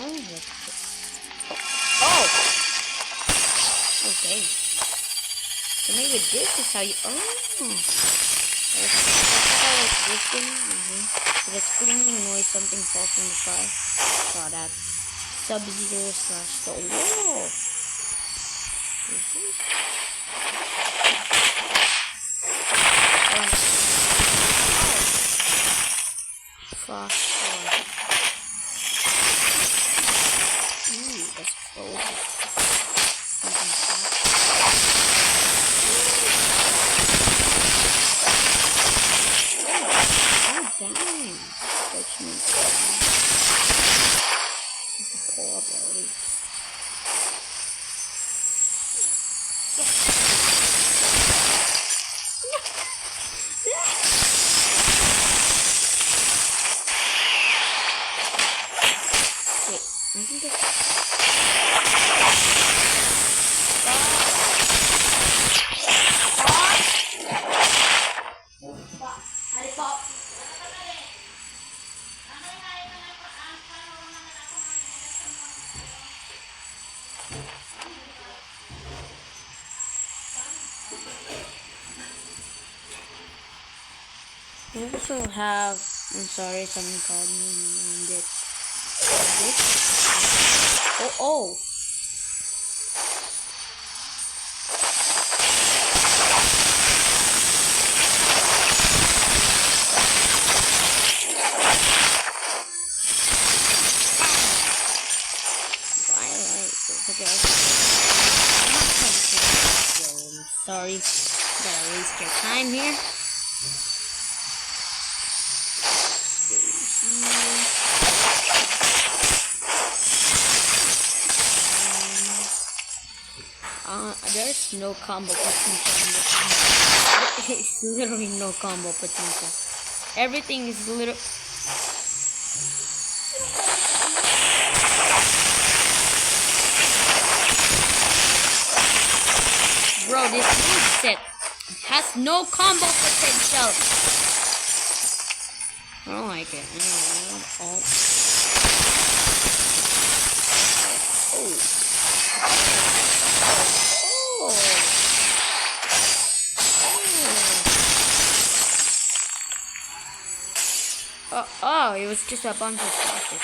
Oh, oh! Okay. So maybe this is how you... Oh! That's how like this thing. With a screaming noise, something falls from the sky. Saw that. Sub-Zero slash the wall. Fast forward. Ooh, that's frozen. Oh, dang. Touch me. Poor body. I think it's... We also have... I'm sorry, someone called me and it. Oh! Okay. I'm sorry. Gotta waste your time here. There's no combo potential in this game. It's literally no combo potential. Everything is little. Bro, this move set has no combo potential. I don't like it. Oh, it was just a bunch of plastic.